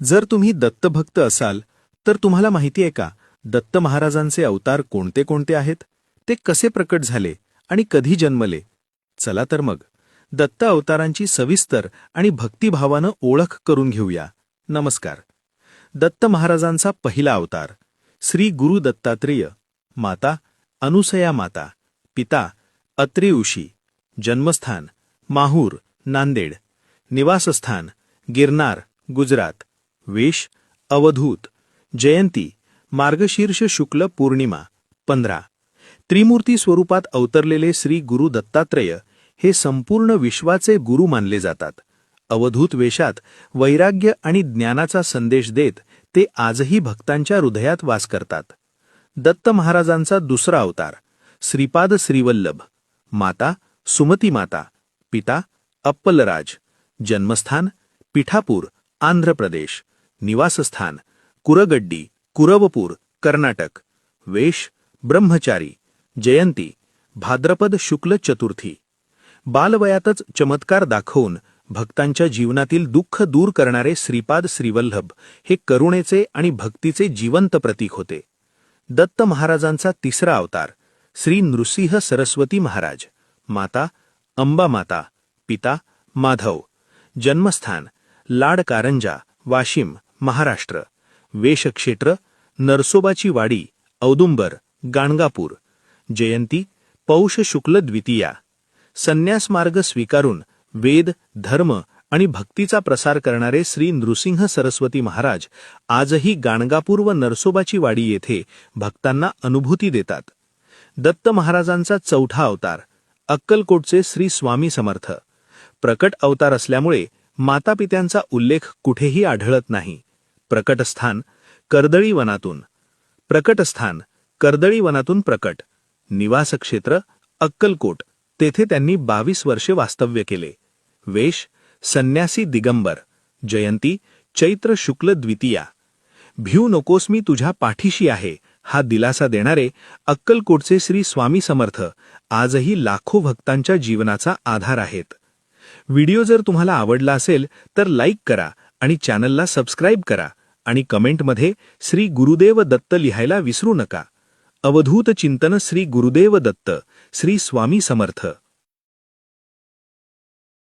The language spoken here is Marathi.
जर तुम्ही दत्तभक्त असाल तर तुम्हाला माहिती आहे का, दत्त महाराजांचे अवतार कोणते कोणते आहेत, ते कसे प्रकट झाले आणि कधी जन्मले? चला तर मग दत्त अवतारांची सविस्तर आणि भक्तिभावानं ओळख करून घेऊया. नमस्कार. दत्त महाराजांचा पहिला अवतार श्री गुरु दत्तात्रेय. माता अनुसया माता. पिता अत्रे ऋषी. जन्मस्थान माहूर, नांदेड. निवासस्थान गिरनार, गुजरात. वेश अवधूत. जयंती मार्गशीर्ष शुक्ल पौर्णिमा 15. त्रिमूर्ती स्वरूपात अवतरलेले श्री गुरु दत्तात्रेय हे संपूर्ण विश्वाचे गुरु मानले जातात. अवधूत वेशात वैराग्य आणि ज्ञानाचा संदेश देत ते आजही भक्तांच्या हृदयात वास करतात. दत्त महाराजांचा दुसरा अवतार श्रीपाद श्रीवल्लभ. माता सुमती माता. पिता अप्पलराज. जन्मस्थान पिठापूर, आंध्र प्रदेश. निवासस्थान कुरगड्डी, कुरवपूर, कर्नाटक. वेश ब्रह्मचारी. जयंती भाद्रपद शुक्ल चतुर्थी. बालवयातच चमत्कार दाखवून भक्तांच्या जीवनातील दुःख दूर करणारे श्रीपाद श्रीवल्लभ हे करुणेचे आणि भक्तीचे जिवंत प्रतीक होते. दत्त महाराजांचा तिसरा अवतार श्री नृसिंह सरस्वती महाराज. माता अंबा माता. पिता माधव. जन्मस्थान लाडकारंजा, वाशिम, महाराष्ट्र. वेशक्षेत्र नरसोबाची वाडी, औदुंबर, गाणगापूर. जयंती पौष शुक्ल द्वितीया. संन्यास मार्ग स्वीकारून वेद, धर्म आणि भक्तीचा प्रसार करणारे श्री नृसिंह सरस्वती महाराज आजही गाणगापूर व नरसोबाची वाडी येथे भक्तांना अनुभूती देतात. दत्त महाराजांचा चौथा अवतार अक्कलकोटचे श्री स्वामी समर्थ. प्रकट अवतार असल्यामुळे मातापित्यांचा उल्लेख कुठेही आढळत नाही. प्रकटस्थान कर्दळी वनातून. प्रकटस्थान कर्दळी वनातून प्रकट. निवासक्षेत्र अक्कलकोट. तेथे त्यांनी 22 वर्षे वास्तव्य केले. वेश संन्यासी दिगंबर. जयंती चैत्र शुक्ल द्वितीया. भिऊ नकोस मी तुझ्या पाठीशी आहे हा दिलासा देणारे अक्कलकोटचे श्री स्वामी समर्थ आजही लाखो भक्तांच्या जीवनाचा आधार आहेत. व्हिडिओ जर तुम्हाला आवडला असेल तर लाईक करा आणि चॅनलला सबस्क्राईब करा आणि कमेंटमध्ये श्री गुरुदेव दत्त लिहायला विसरू नका. अवधूत चिंतन श्री गुरुदेव दत्त, श्री स्वामी समर्थ.